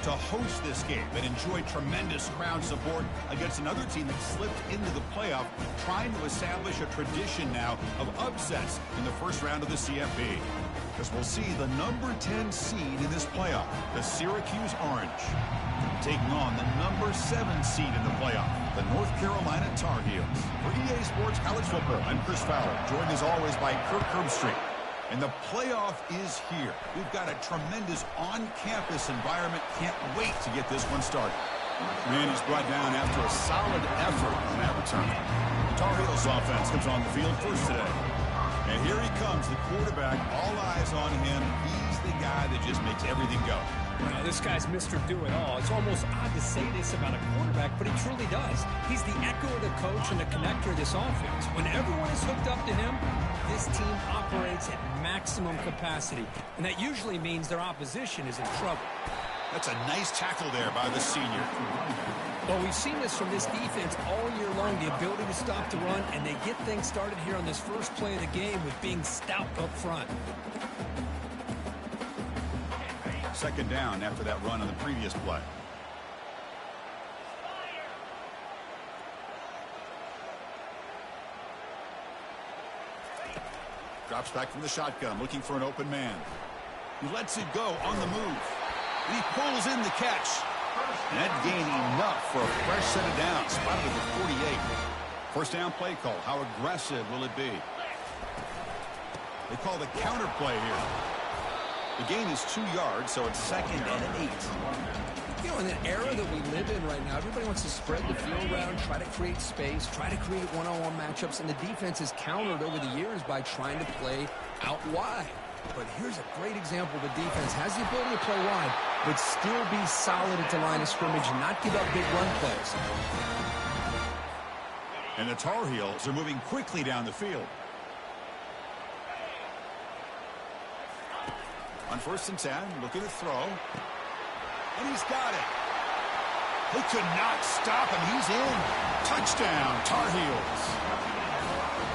to host this game and enjoy tremendous crowd support against another team that slipped into the playoff, trying to establish a tradition now of upsets in the first round of the CFP. As we'll see the number 10 seed in this playoff, the Syracuse Orange, taking on the number 7 seed in the playoff, the North Carolina Tar Heels. For EA Sports College Football, I'm Chris Fowler, joined as always by Kirk Herbstreit. And the playoff is here. We've got a tremendous on-campus environment. Can't wait to get this one started. Man, he's brought down after a solid effort on that return. The Tar Heels offense comes on the field first today. And here he comes, the quarterback. All eyes on him. He's the guy that just makes everything go. Well, this guy's Mr. Do-It-All. It's almost odd to say this about a quarterback, but he truly does. He's the echo of the coach and the connector of this offense. When everyone is hooked up to him, this team operates at maximum capacity, and that usually means their opposition is in trouble. That's a nice tackle there by the senior. Well, we've seen this from this defense all year long, the ability to stop the run, and they get things started here on this first play of the game with being stout up front. Second down after that run on the previous play. Drops back from the shotgun, looking for an open man. He lets it go on the move. And he pulls in the catch. And that gained enough for a fresh set of downs. Spotted at the 48. First down play call. How aggressive will it be? They call the counter play here. The gain is 2 yards, so it's 2nd and 8. You know, in the era that we live in right now, everybody wants to spread the field around, try to create space, try to create one-on-one matchups, and the defense has countered over the years by trying to play out wide. But here's a great example. The defense has the ability to play wide, but still be solid at the line of scrimmage and not give up big run plays. And the Tar Heels are moving quickly down the field. On 1st and 10, looking to throw. And he's got it. They could not stop him. He's in. Touchdown, Tar Heels.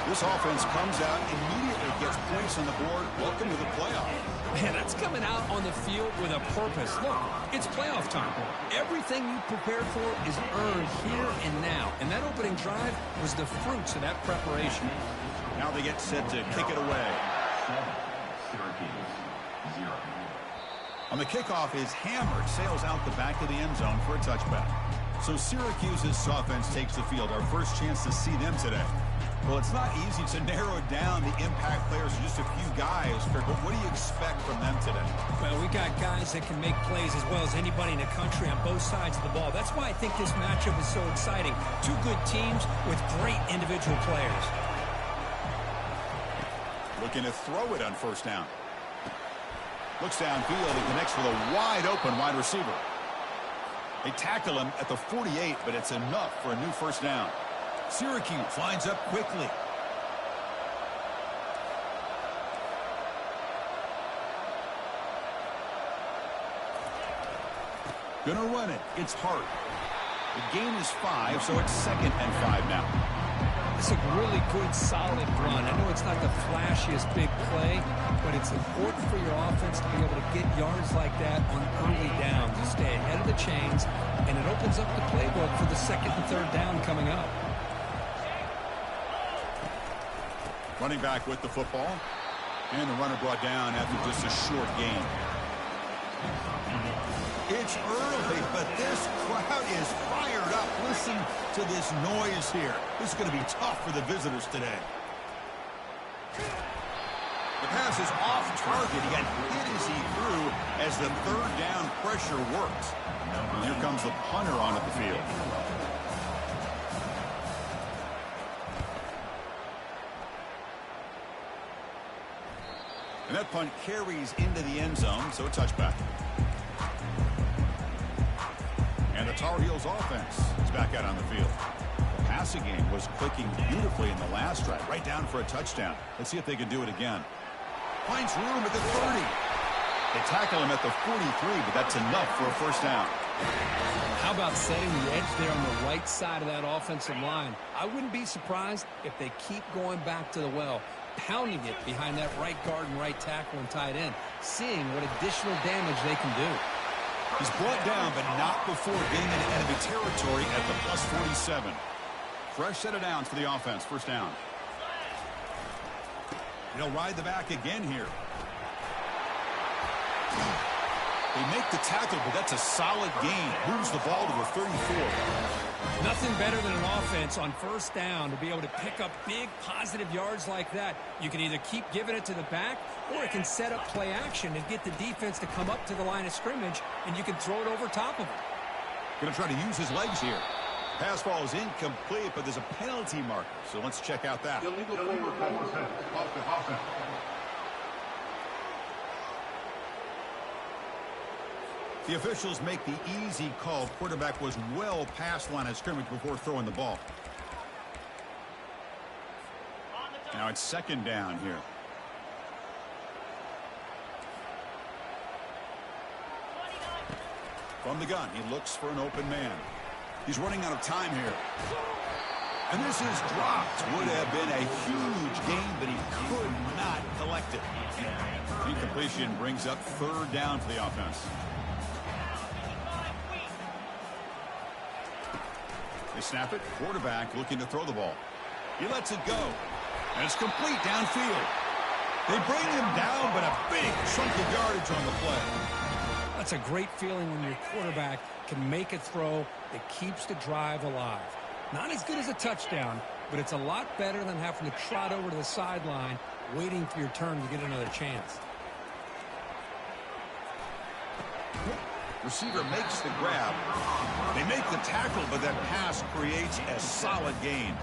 This offense comes out, immediately gets points on the board. Welcome to the playoff. Man, that's coming out on the field with a purpose. Look, it's playoff time. Everything you prepared for is earned here and now. And that opening drive was the fruits of that preparation. Now they get set to kick it away. On the kickoff is hammered, sails out the back of the end zone for a touchback. So Syracuse's offense takes the field. Our first chance to see them today. Well, it's not easy to narrow down the impact players to just a few guys, but what do you expect from them today? Well, we got guys that can make plays as well as anybody in the country on both sides of the ball. That's why I think this matchup is so exciting. Two good teams with great individual players. Looking to throw it on 1st down. Looks downfield and connects with a wide-open wide receiver. They tackle him at the 48, but it's enough for a new 1st down. Syracuse lines up quickly. Gonna run it. It's Hart. The gain is 5, so it's 2nd and 5 now. It's a really good, solid run. I know it's not the flashiest big play, but it's important for your offense to be able to get yards like that on early downs. You stay ahead of the chains, and it opens up the playbook for the 2nd and 3rd down coming up. Running back with the football. And the runner brought down after just a short gain. It's early, but this crowd is fired up. Listen to this noise here. This is going to be tough for the visitors today. The pass is off target. He got hit as he threw as the 3rd down pressure worked. And here comes the punter onto the field. And that punt carries into the end zone, so a touchback. And the Tar Heels offense is back out on the field. The passing game was clicking beautifully in the last drive, right down for a touchdown. Let's see if they can do it again. Finds room at the 30. They tackle him at the 43, but that's enough for a 1st down. How about setting the edge there on the right side of that offensive line? I wouldn't be surprised if they keep going back to the well, pounding it behind that right guard and right tackle and tight end, seeing what additional damage they can do. He's brought down, but not before getting into enemy territory at the plus 47. Fresh set of downs for the offense. First down. He'll ride the back again here. They make the tackle, but that's a solid gain. Moves the ball to the 34. Nothing better than an offense on first down to be able to pick up big positive yards like that. You can either keep giving it to the back, or it can set up play action and get the defense to come up to the line of scrimmage, and you can throw it over top of them. Going to try to use his legs here. Pass ball is incomplete, but there's a penalty marker, so let's check out that. Illegal forward pass. The officials make the easy call. Quarterback was well past line of scrimmage before throwing the ball. Now it's second down here. From the gun, he looks for an open man. He's running out of time here. And this is dropped. Would have been a huge gain, but he could not collect it. Incompletion brings up third down for the offense. They snap it. Quarterback looking to throw the ball. He lets it go. And it's complete downfield. They bring him down, but a big chunk of yardage on the play. That's a great feeling when your quarterback can make a throw that keeps the drive alive. Not as good as a touchdown, but it's a lot better than having to trot over to the sideline waiting for your turn to get another chance. Receiver makes the grab. They make the tackle, but that pass creates a solid gain.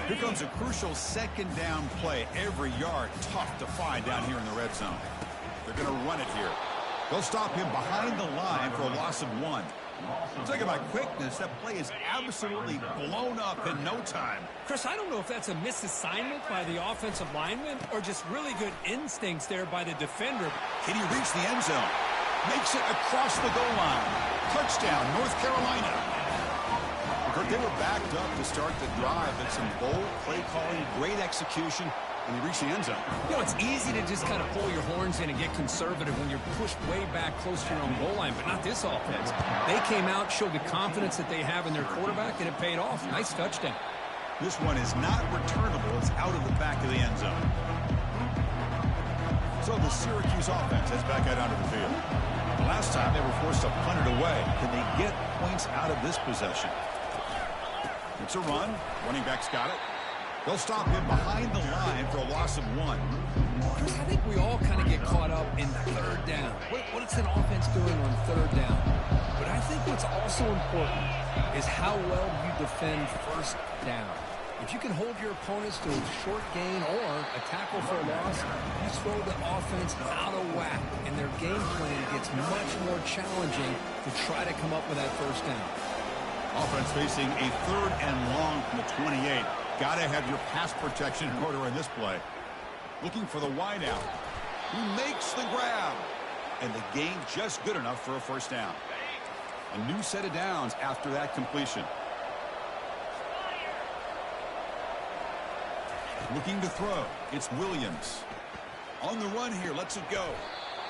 Here comes a crucial second down play. Every yard tough to find down here in the red zone. They're going to run it here. They'll stop him behind the line for a loss of 1. Talk about quickness. That play is absolutely blown up in no time. Chris, I don't know if that's a misassignment by the offensive lineman or just really good instincts there by the defender. Can he reach the end zone? Makes it across the goal line. Touchdown, North Carolina. They were backed up to start the drive, but some bold play calling, great execution, and they reached the end zone. You know, it's easy to just kind of pull your horns in and get conservative when you're pushed way back close to your own goal line, but not this offense. They came out, showed the confidence that they have in their quarterback, and it paid off. Nice touchdown. This one is not returnable. It's out of the back of the end zone. So the Syracuse offense heads back out onto the field. The last time they were forced to punt it away. Can they get points out of this possession? It's a run. Running back's got it. They'll stop him behind the line for a loss of 1. Chris, I think we all kind of get caught up in third down. What's an offense doing on third down? But I think what's also important is how well you defend first down. If you can hold your opponents to a short gain or a tackle for a loss, you throw the offense out of whack, and their game plan gets much more challenging to try to come up with that first down. Offense facing a third and long from the 28. Got to have your pass protection in order in this play. Looking for the wideout. He makes the grab. And the gain just good enough for a first down. A new set of downs after that completion. Looking to throw. It's Williams. On the run here. Lets it go.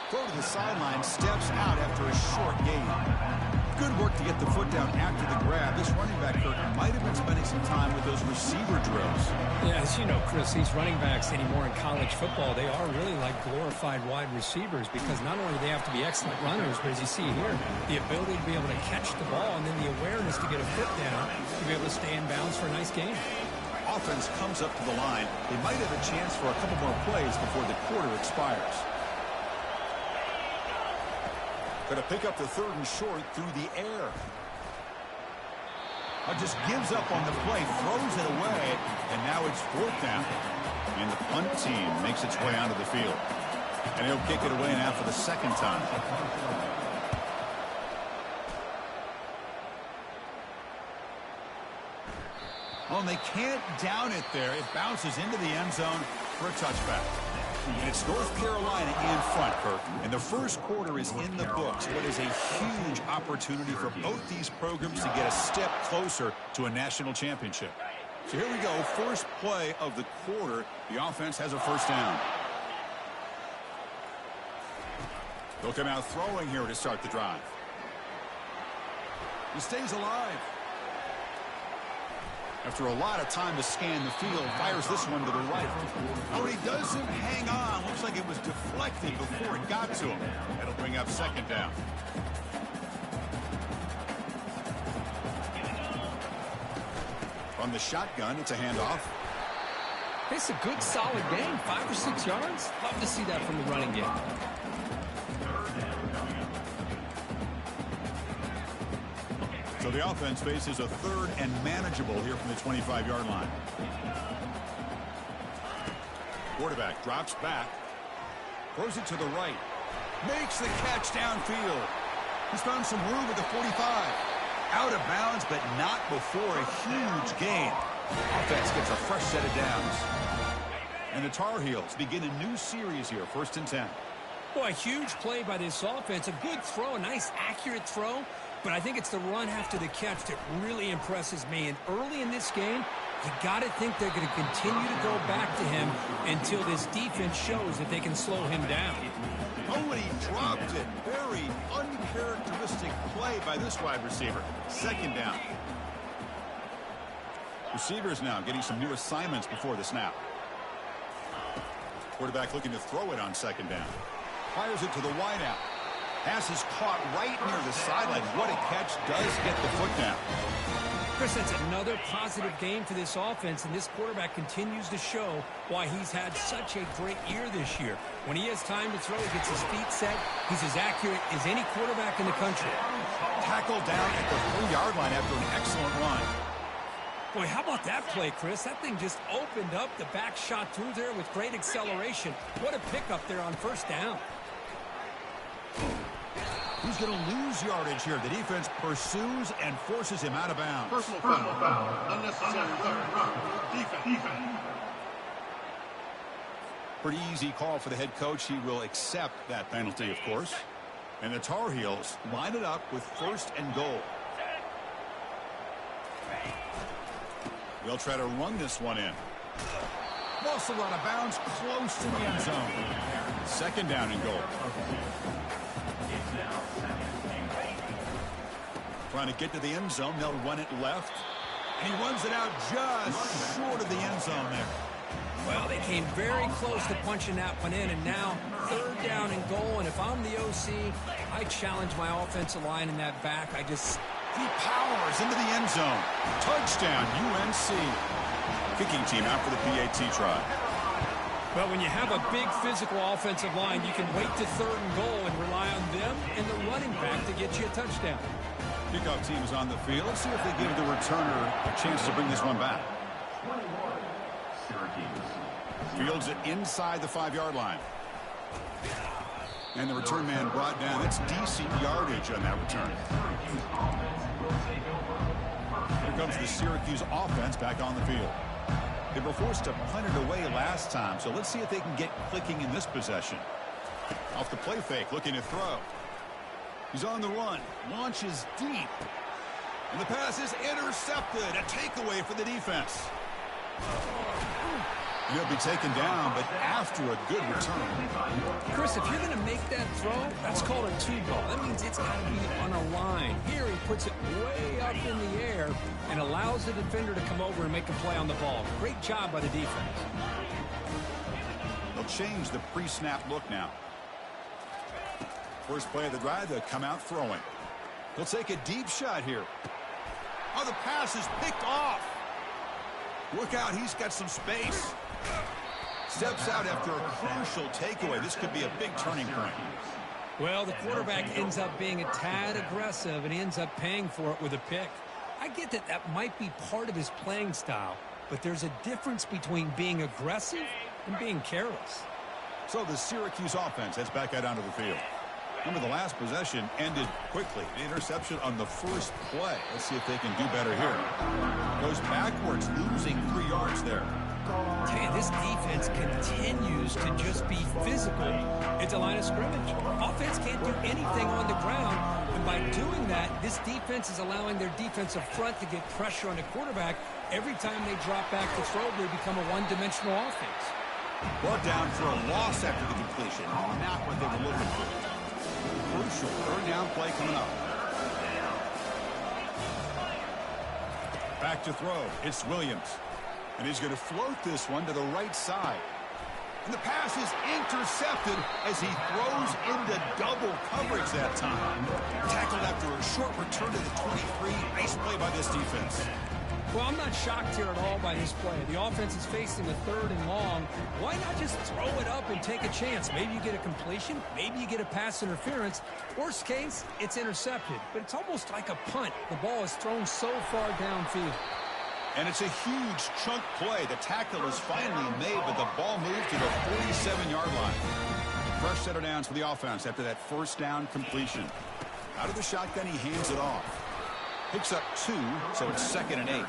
Throw to the sideline. Steps out after a short gain. Good work to get the foot down after the grab. This running back, Kirk, might have been spending some time with those receiver drills. Yeah, as you know, Chris, these running backs anymore in college football, they are really like glorified wide receivers because not only do they have to be excellent runners, but as you see here, the ability to be able to catch the ball and then the awareness to get a foot down to be able to stay in bounds for a nice gain. Offense comes up to the line. They might have a chance for a couple more plays before the quarter expires. Going to pick up the third and short through the air. Just gives up on the play, throws it away, and now it's fourth down. And the punt team makes its way onto the field. And he'll kick it away now for the second time. Well, and they can't down it there. It bounces into the end zone for a touchback. And it's North Carolina in front, Kirk. And the first quarter is in the books. What is a huge opportunity for both these programs to get a step closer to a national championship. So here we go. First play of the quarter. The offense has a first down. They'll come out throwing here to start the drive. He stays alive. After a lot of time to scan the field, fires this one to the right. Oh, he doesn't hang on. Looks like it was deflected before it got to him. That'll bring up second down. From the shotgun, it's a handoff. It's a good, solid game. 5 or 6 yards. Love to see that from the running game. So the offense faces a third and manageable here from the 25-yard line. Quarterback drops back. Throws it to the right. Makes the catch downfield. He's found some room at the 45. Out of bounds, but not before a huge gain. Offense gets a fresh set of downs. And the Tar Heels begin a new series here, 1st and 10. Boy, a huge play by this offense. A good throw, a nice, accurate throw. But I think it's the run after the catch that really impresses me. And early in this game, you got to think they're going to continue to go back to him until this defense shows that they can slow him down. Oh, and he dropped it. Very uncharacteristic play by this wide receiver. 2nd down. Receivers now getting some new assignments before the snap. Quarterback looking to throw it on 2nd down. Fires it to the wideout. Pass is caught right near the sideline. What a catch. Does get the foot down. Chris, that's another positive game for this offense, and this quarterback continues to show why he's had such a great year this year. When he has time to throw, he gets his feet set. He's as accurate as any quarterback in the country. Tackled down at the 3-yard line after an excellent run. Boy, how about that play, Chris? That thing just opened up. The back shot through there with great acceleration. What a pickup there on 1st down. He's going to lose yardage here. The defense pursues and forces him out of bounds. Personal foul. Unnecessary third. Defense. Pretty easy call for the head coach. He will accept that penalty, of course. And the Tar Heels line it up with 1st and goal. They'll try to run this one in. Muscle out of bounds, close to the end zone. 2nd down and goal. Trying to get to the end zone. They'll run it left. And he runs it out just short of the end zone there. Well, they came very close to punching that one in, and now 3rd down and goal. And if I'm the OC, I challenge my offensive line in that back. He powers into the end zone. Touchdown, UNC. Kicking team out for the PAT try. Well, when you have a big physical offensive line, you can wait to 3rd and goal and rely on them and the running back to get you a touchdown. Kickoff team is on the field. Let's see if they give the returner a chance to bring this one back. Fields it inside the 5-yard line. And the return man brought down. That's decent yardage on that return. Here comes the Syracuse offense back on the field. They were forced to punt it away last time, so let's see if they can get clicking in this possession. Off the play fake, looking to throw. He's on the run, launches deep. And the pass is intercepted. A takeaway for the defense. He'll be taken down, but after a good return. Chris, if you're going to make that throw, that's called a 2-ball. That means it's got to be on a line. Here he puts it way up in the air and allows the defender to come over and make a play on the ball. Great job by the defense. They'll change the pre-snap look now. First play of the drive, they'll come out throwing. They'll take a deep shot here. Oh, the pass is picked off. Look out, he's got some space. Steps out after a crucial takeaway. This could be a big turning point. Well, the quarterback ends up being a tad aggressive, and he ends up paying for it with a pick. I get that that might be part of his playing style, but there's a difference between being aggressive and being careless. So the Syracuse offense heads back out onto the field. Remember, the last possession ended quickly. The interception on the first play. Let's see if they can do better here. Goes backwards, losing 3 yards there. Hey, this defense continues to just be physical at the line of scrimmage. Offense can't do anything on the ground, and by doing that, this defense is allowing their defensive front to get pressure on the quarterback. Every time they drop back to throw, they become a one-dimensional offense. Brought down for a loss after the completion. Not what they were looking for. crucial third down play coming up. Back to throw. It's Williams. And he's going to float this one to the right side. And the pass is intercepted as he throws into double coverage that time. Tackled after a short return to the 23. Nice play by this defense. Well, I'm not shocked here at all by this play. The offense is facing a 3rd and long. Why not just throw it up and take a chance? Maybe you get a completion. Maybe you get a pass interference. Worst case, it's intercepted. But it's almost like a punt. The ball is thrown so far downfield. And it's a huge chunk play. The tackle is finally made, but the ball moved to the 47-yard line. Fresh set of downs for the offense after that first down completion. Out of the shotgun, he hands it off. Picks up 2, so it's 2nd and 8.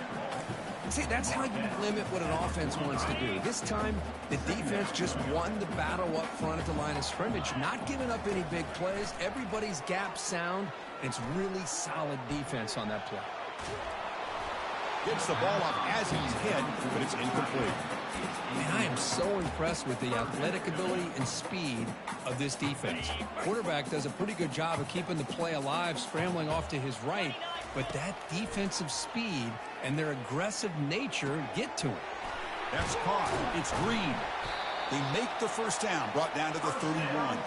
See, that's how you limit what an offense wants to do. This time, the defense just won the battle up front at the line of scrimmage, not giving up any big plays. Everybody's gap sound. It's really solid defense on that play. Gets the ball off as he's hit, but it's incomplete. Man, I am so impressed with the athletic ability and speed of this defense. Quarterback does a pretty good job of keeping the play alive, scrambling off to his right, but that defensive speed and their aggressive nature get to him. That's caught. It's Green. They make the first down, brought down to the 31.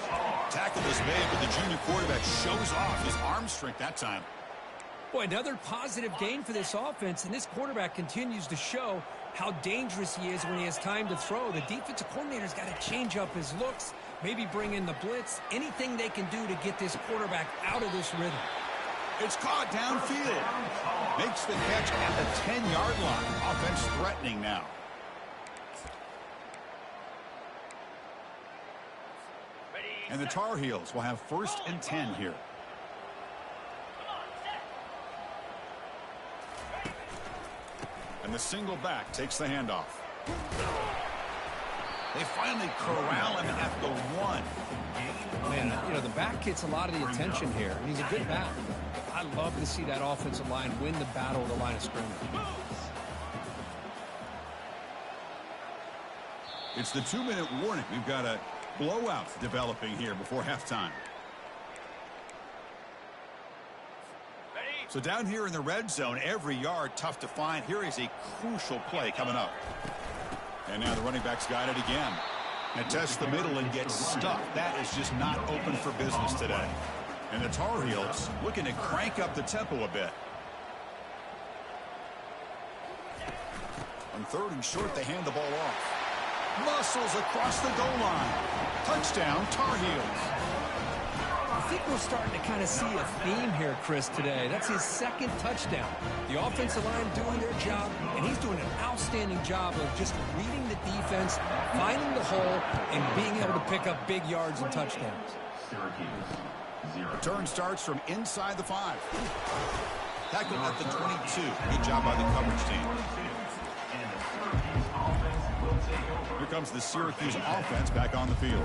Tackle is made, but the junior quarterback shows off his arm strength that time. Boy, another positive gain for this offense, and this quarterback continues to show how dangerous he is when he has time to throw. The defensive coordinator's got to change up his looks, maybe bring in the blitz, anything they can do to get this quarterback out of this rhythm. It's caught downfield. Makes the catch at the 10-yard line. Offense threatening now. And the Tar Heels will have 1st and 10 here. And the single back takes the handoff. They finally corral him at the 1. Man, you know, the back gets a lot of the attention here, and he's a good back. I love to see that offensive line win the battle at the line of scrimmage. It's the 2-minute warning. We've got a blowout developing here before halftime. So down here in the red zone, every yard tough to find. Here is a crucial play coming up. And now the running back's got it again. And tests the middle and gets stuck. That is just not open for business today. And the Tar Heels looking to crank up the tempo a bit. On 3rd and short, they hand the ball off. Muscles across the goal line. Touchdown, Tar Heels. I think we're starting to kind of see a theme here, Chris, today. That's his 2nd touchdown. The offensive line doing their job, and he's doing an outstanding job of just reading the defense, finding the hole, and being able to pick up big yards and touchdowns. Return starts from inside the 5. Tackle at the 22. Good job by the coverage team. Here comes the Syracuse offense back on the field.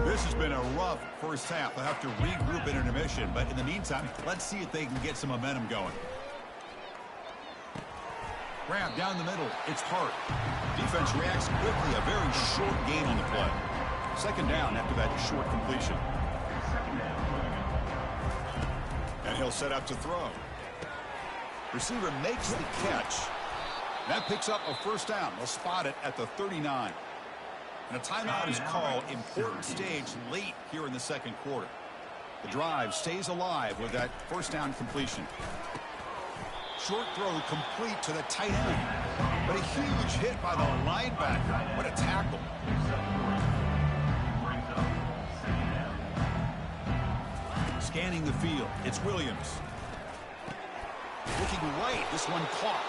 This has been a rough first half. They'll have to regroup in intermission, but in the meantime, let's see if they can get some momentum going. Grab down the middle. It's Hart. Defense reacts quickly. A very short gain on the play. 2nd down after that short completion. And he'll set up to throw. Receiver makes the catch. That picks up a first down. They'll spot it at the 39. And a timeout is called. Important stage late here in the 2nd quarter. The drive stays alive with that first down completion. Short throw complete to the tight end. But a huge hit by the linebacker. What a tackle. Scanning the field. It's Williams. Looking right. This one caught.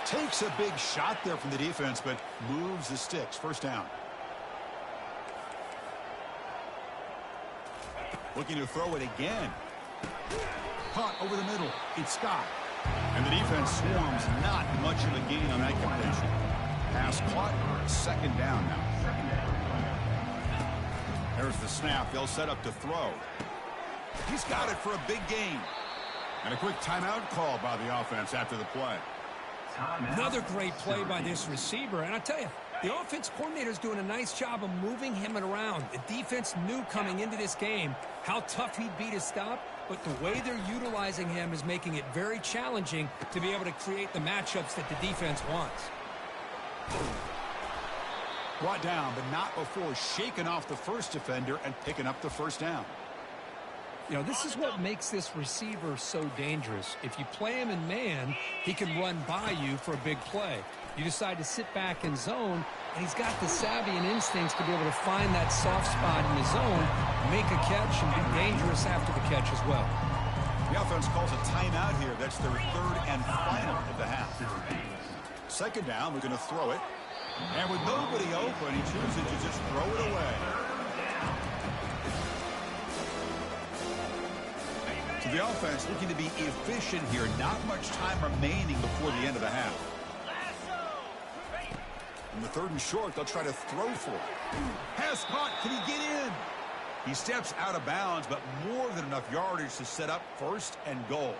Takes a big shot there from the defense, but moves the sticks. First down. Looking to throw it again. Caught over the middle. It's Scott. And the defense swarms. Not much of a gain on that completion. Pass caught. 2nd down now. There's the snap. They'll set up to throw. He's got it for a big gain. And a quick timeout call by the offense after the play. Another great play by this receiver. And I tell you, The offense coordinator is doing a nice job of moving him around. The defense knew coming into this game how tough he'd be to stop, but the way they're utilizing him is making it very challenging to be able to create the matchups that the defense wants. Brought down, but not before shaking off the first defender and picking up the first down. You know, this is what makes this receiver so dangerous. If you play him in man, he can run by you for a big play. You decide to sit back in zone, and he's got the savvy and instincts to be able to find that soft spot in the zone, make a catch, and be dangerous after the catch as well. The offense calls a timeout here. That's their third and final of the half. Second down, we're going to throw it. And with nobody open, he chooses to just throw it away. So the offense looking to be efficient here. Not much time remaining before the end of the half. In the third and short, they'll try to throw for it. Pass caught. Can he get in? He steps out of bounds, but more than enough yardage to set up first and goal.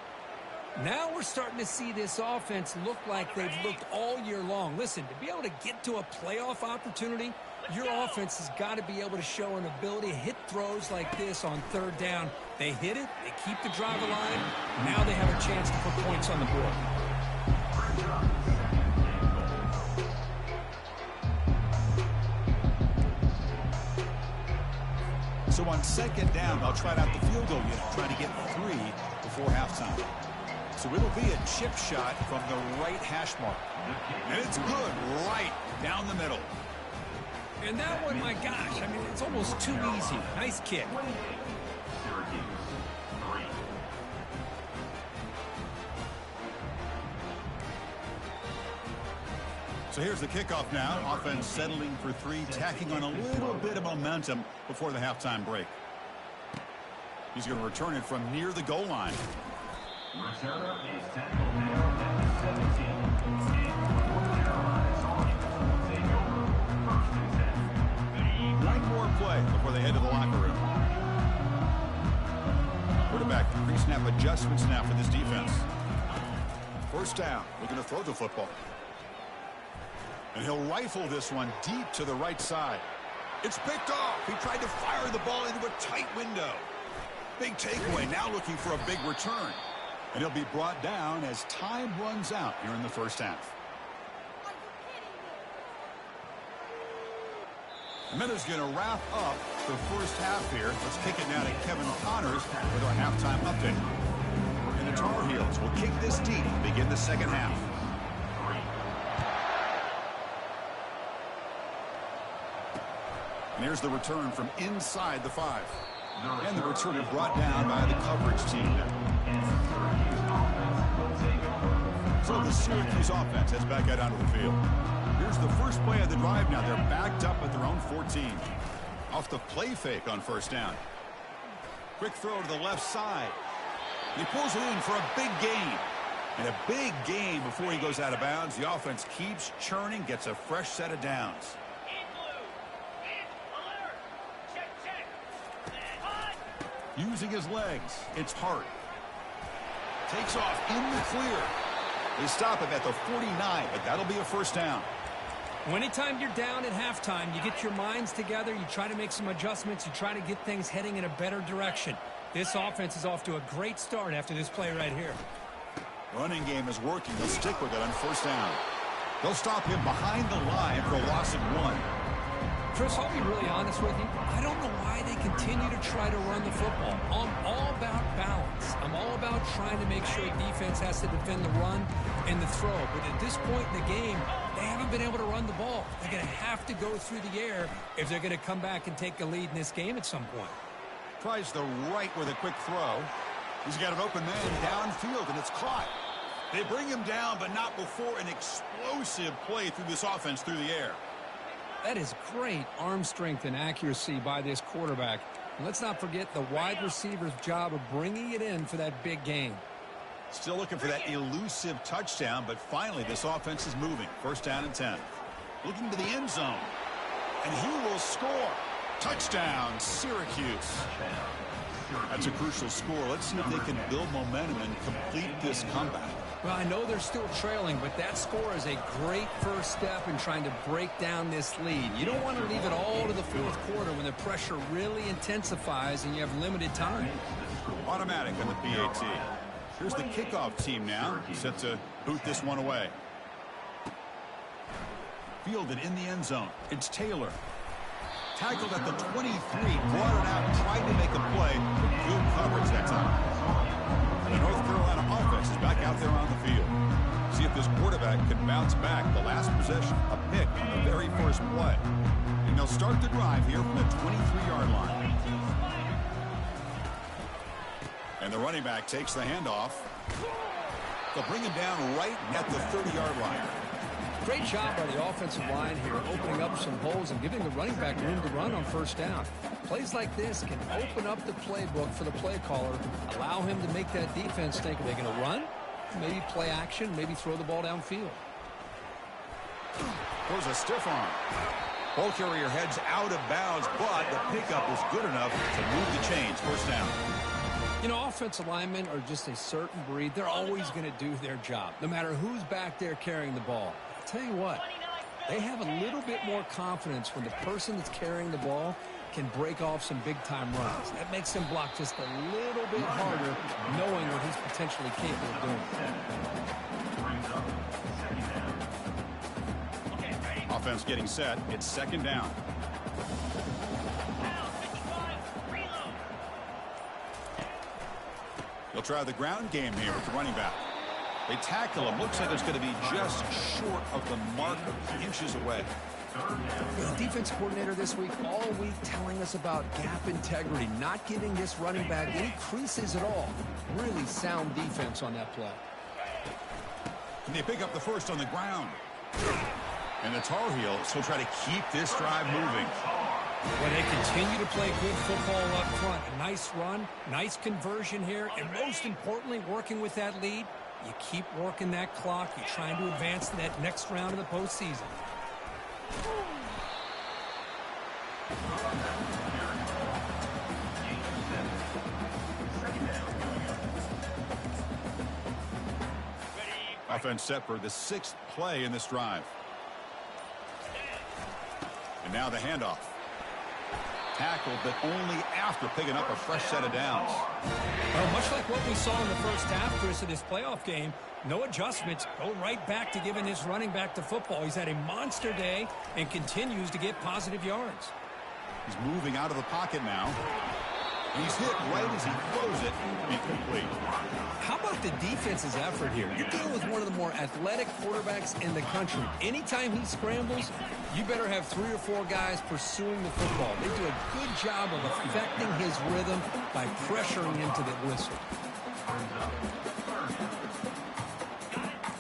Now we're starting to see this offense look like they've looked all year long. Listen, to be able to get to a playoff opportunity, your offense has got to be able to show an ability to hit throws like this on third down. They hit it, they keep the drive alive, now they have a chance to put points on the board. So on second down, they'll try out the field goal unit, trying to get 3 before halftime. So it'll be a chip shot from the right hash mark. And it's good right down the middle. And that one, my gosh, I mean, it's almost too easy. Nice kick. So here's the kickoff now. Offense settling for 3, tacking on a little bit of momentum before the halftime break. He's going to return it from near the goal line. Returner is tackled down at the 17. Take over, 1st and 10. One more play before they head to the locker room. Quarterback, pre-snap adjustments now for this defense. First down, looking to throw the football. And he'll rifle this one deep to the right side. It's picked off. He tried to fire the ball into a tight window. Big takeaway, now looking for a big return. And he'll be brought down as time runs out here in the first half. And then is going to wrap up the first half here. Let's kick it now to Kevin Connors with our halftime update. And the Tar Heels will kick this deep to begin the second half. And here's the return from inside the 5. And the return is brought down by the coverage team. So the Syracuse offense heads back out onto the field. Here's the first play of the drive now. They're backed up at their own 14. Off the play fake on first down. Quick throw to the left side. He pulls it in for a big gain. And a big gain before he goes out of bounds. The offense keeps churning, gets a fresh set of downs. Using his legs, it's Hart. Takes off in the clear. They stop him at the 49, but that'll be a first down. Well, anytime you're down at halftime, you get your minds together, you try to make some adjustments, you try to get things heading in a better direction. This offense is off to a great start after this play right here. Running game is working. They'll stick with it on first down. They'll stop him behind the line for a loss of 1. Chris, I'll be really honest with you. I don't know why they continue to try to run the football. I'm all about balance. I'm all about trying to make sure defense has to defend the run and the throw. But at this point in the game, they haven't been able to run the ball. They're going to have to go through the air if they're going to come back and take a lead in this game at some point. Tries the right with a quick throw. He's got an open man downfield, and it's caught. They bring him down, but not before an explosive play through this offense through the air. That is great arm strength and accuracy by this quarterback. And let's not forget the wide receiver's job of bringing it in for that big gain. Still looking for that elusive touchdown, but finally this offense is moving. First down and 10. Looking to the end zone. And he will score. Touchdown, Syracuse. That's a crucial score. Let's see if they can build momentum and complete this comeback. Well, I know they're still trailing, but that score is a great first step in trying to break down this lead. You don't want to leave it all to the fourth quarter when the pressure really intensifies and you have limited time. Automatic on the PAT. Here's the kickoff team now, set to boot this one away. Fielded in the end zone. It's Taylor. Tackled at the 23, brought it out, tried to make a play, but good coverage that time. And the North Carolina offense is back out there on the field. See if this quarterback can bounce back. The last possession, a pick on the very first play. And they'll start the drive here from the 23-yard line. And the running back takes the handoff. They'll bring him down right at the 30-yard line. Great job by the offensive line here, opening up some holes and giving the running back room to run on first down. Plays like this can open up the playbook for the play caller, allow him to make that defense think, are they going to run? Maybe play action, maybe throw the ball downfield. Throws a stiff arm. Ball carrier heads out of bounds, but the pickup is good enough to move the chains. First down. You know, offensive linemen are just a certain breed. They're always going to do their job, no matter who's back there carrying the ball. I'll tell you what, they have a little bit more confidence when the person that's carrying the ball can break off some big-time runs. That makes him block just a little bit harder, knowing what he's potentially capable of doing. Offense getting set. It's second down. They'll try the ground game here with the running back. They tackle him. Looks like it's going to be just short of the marker, inches away. The defense coordinator this week, all week telling us about gap integrity, not giving this running back any creases at all. Really sound defense on that play. And they pick up the first on the ground. And the Tar Heels will try to keep this drive moving. Well, they continue to play good football up front. A nice run, nice conversion here, and most importantly, working with that lead, you keep working that clock. You're trying to advance to that next round of the postseason. Offense set for the 6th play in this drive. And now the handoff. Tackled, but only after picking up a fresh set of downs. Well, much like what we saw in the first half, Chris, of this playoff game, no adjustments. Go right back to giving his running back the football. He's had a monster day and continues to get positive yards. He's moving out of the pocket now. He's hit right as he throws it. Incomplete. How about the defense's effort here? You're dealing with one of the more athletic quarterbacks in the country. Anytime he scrambles, you better have 3 or 4 guys pursuing the football. They do a good job of affecting his rhythm by pressuring him to the whistle.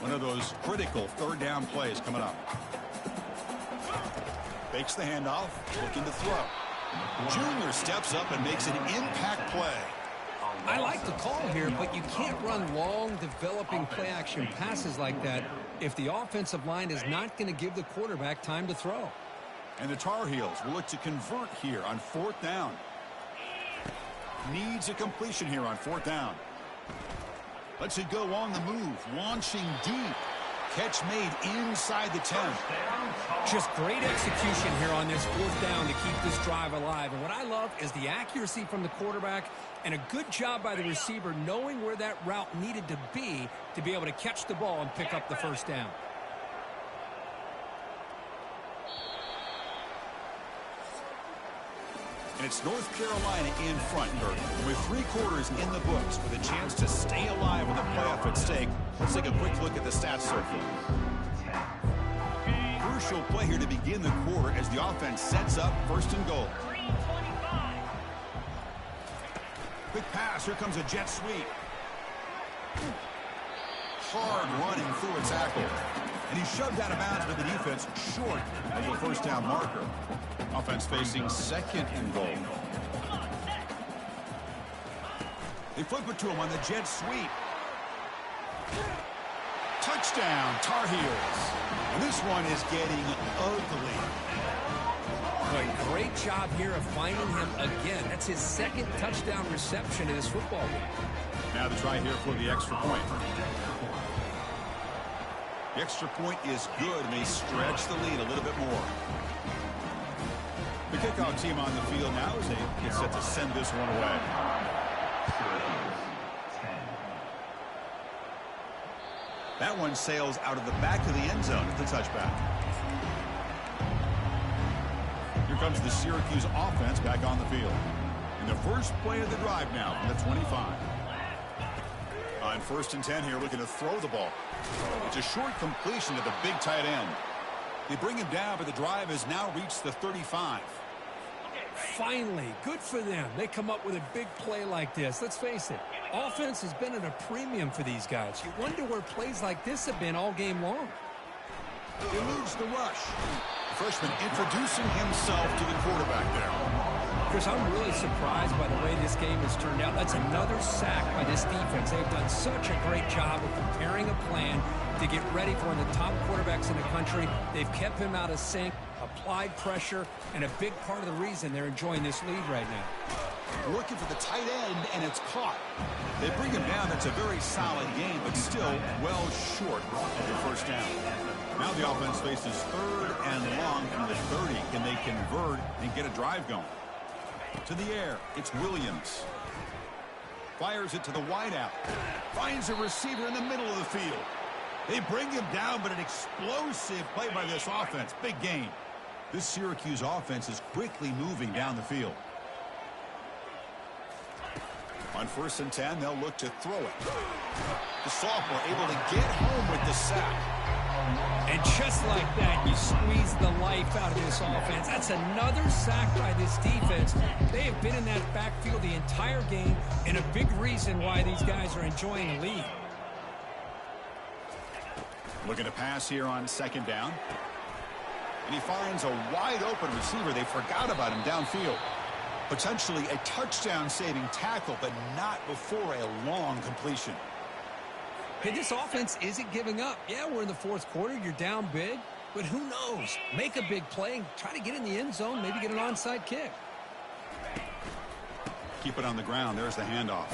One of those critical third down plays coming up. Fakes the handoff, looking to throw. Junior steps up and makes an impact play. I like the call here, but you can't run long, developing play-action passes like that if the offensive line is not going to give the quarterback time to throw. And the Tar Heels will look to convert here on 4th down. Needs a completion here on 4th down. Lets it go on the move, launching deep. Catch made inside the 10. Just great execution here on this 4th down to keep this drive alive. And what I love is the accuracy from the quarterback and a good job by the receiver knowing where that route needed to be able to catch the ball and pick up the first down. And it's North Carolina in front, Bert, with 3 quarters in the books with a chance to stay alive with a playoff at stake. Let's take a quick look at the stats circle. Crucial play here to begin the quarter as the offense sets up 1st and goal. Quick pass. Here comes a jet sweep. Hard running through a tackle. And he's shoved out of bounds with the defense short of the first down marker. Offense facing 2nd and goal. They flip it to him on the jet sweep. Touchdown, Tar Heels. And this one is getting ugly. Boy, great job here of finding him again. That's his 2nd touchdown reception in this football game. Now the try here for the extra point. The extra point is good, and they stretch the lead a little bit more. The kickoff team on the field now as they get set to send this one away. That one sails out of the back of the end zone at the touchback. Here comes the Syracuse offense back on the field. In the first play of the drive now from the 25. On 1st and 10 here, looking to throw the ball. It's a short completion to the big tight end. They bring him down, but the drive has now reached the 35. Finally, good for them. They come up with a big play like this. Let's face it, offense has been at a premium for these guys. You wonder where plays like this have been all game long. Eludes the rush. Freshman introducing himself to the quarterback there. Chris, I'm really surprised by the way this game has turned out. That's another sack by this defense. They've done such a great job of preparing a plan to get ready for one of the top quarterbacks in the country. They've kept him out of sync, applied pressure, and a big part of the reason they're enjoying this lead right now. Looking for the tight end, and it's caught. They bring him down. That's a very solid game, but still well short of the first down. Now the offense faces 3rd and long from the 30. Can they convert and get a drive going? To the air, it's Williams. Fires it to the wideout. Finds a receiver in the middle of the field. They bring him down, but an explosive play by this offense. Big gain. This Syracuse offense is quickly moving down the field. On 1st and 10, they'll look to throw it. The sophomore able to get home with the sack. And just like that, you squeeze the life out of this offense. That's another sack by this defense. They have been in that backfield the entire game, and a big reason why these guys are enjoying the lead. Looking to pass here on 2nd down. And he finds a wide open receiver. They forgot about him downfield. Potentially a touchdown-saving tackle, but not before a long completion. Hey, this offense isn't giving up. Yeah, we're in the 4th quarter. You're down big. But who knows? Make a big play. Try to get in the end zone. Maybe get an onside kick. Keep it on the ground. There's the handoff.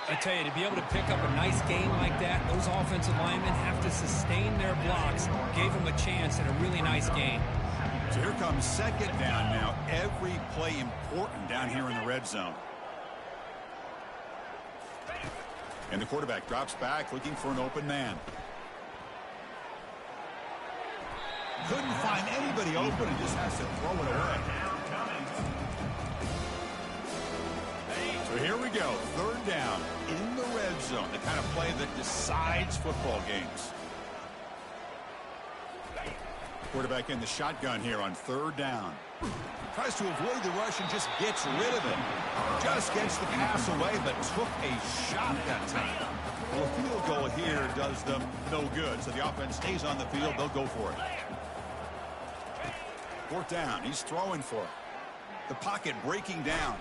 I tell you, to be able to pick up a nice game like that, those offensive linemen have to sustain their blocks. Gave them a chance at a really nice game. So here comes 2nd down now. Every play important down here in the red zone. And the quarterback drops back looking for an open man. Couldn't find anybody open and just has to throw it away. So here we go. 3rd down in the red zone. The kind of play that decides football games. Quarterback in the shotgun here on 3rd down. Tries to avoid the rush and just gets rid of it. Just gets the pass away, but took a shot that time. Well, a field goal here does them no good. So the offense stays on the field. They'll go for it. 4th down. He's throwing for it. The pocket breaking down.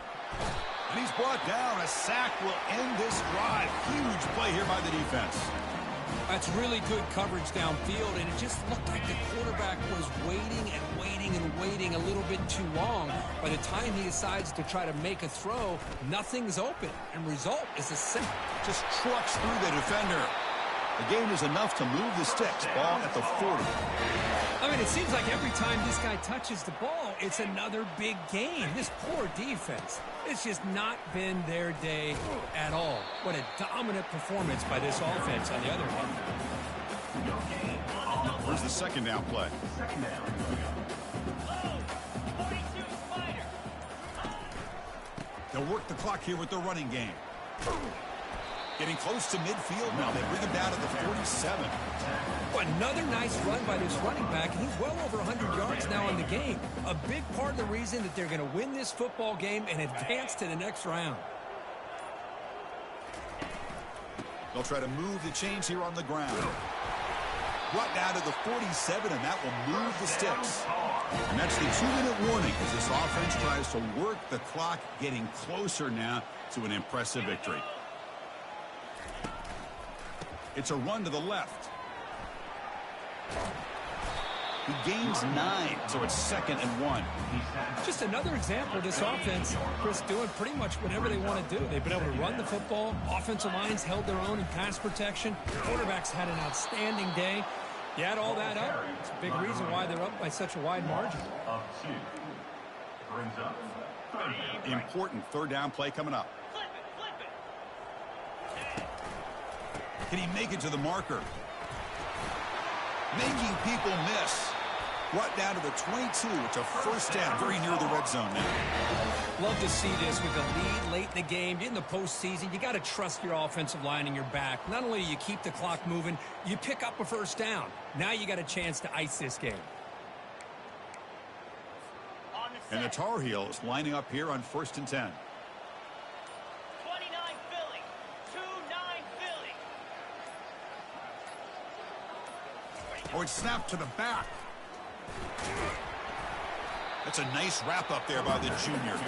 And he's brought down. A sack will end this drive. Huge play here by the defense. That's really good coverage downfield, and it just looked like the quarterback was waiting and waiting and waiting a little bit too long. By the time he decides to try to make a throw, nothing's open, and result is a sack. Just trucks through the defender. The game is enough to move the sticks. Ball at the 40. I mean, it seems like every time this guy touches the ball, it's another big game. This poor defense, it's just not been their day at all. What a dominant performance by this offense on the other hand. Where's the 2nd down play? They'll work the clock here with the running game. Getting close to midfield now. They bring him down to the 47. Another nice run by this running back. He's well over 100 yards now in the game. A big part of the reason that they're going to win this football game and advance to the next round. They'll try to move the chains here on the ground. Brought down to the 47, and that will move the sticks. And that's the 2-minute warning as this offense tries to work the clock, getting closer now to an impressive victory. It's a run to the left. He gains 9, so it's 2nd and 1. Just another example of this offense, Chris, doing pretty much whatever they want to do. They've been able to run the football. Offensive lines held their own in pass protection. Quarterbacks had an outstanding day. You add all that up, it's a big reason why they're up by such a wide margin. Important 3rd down play coming up. Can he make it to the marker? Making people miss. Brought down to the 22. It's a 1st down, very near the red zone now. Love to see this with a lead late in the game. In the postseason, you got to trust your offensive line and your back. Not only do you keep the clock moving, you pick up a 1st down. Now you got a chance to ice this game. And the Tar Heels lining up here on 1st and 10. 29 Philly. 2-9 Philly. Oh, it's snapped to the back. That's a nice wrap up there by the junior.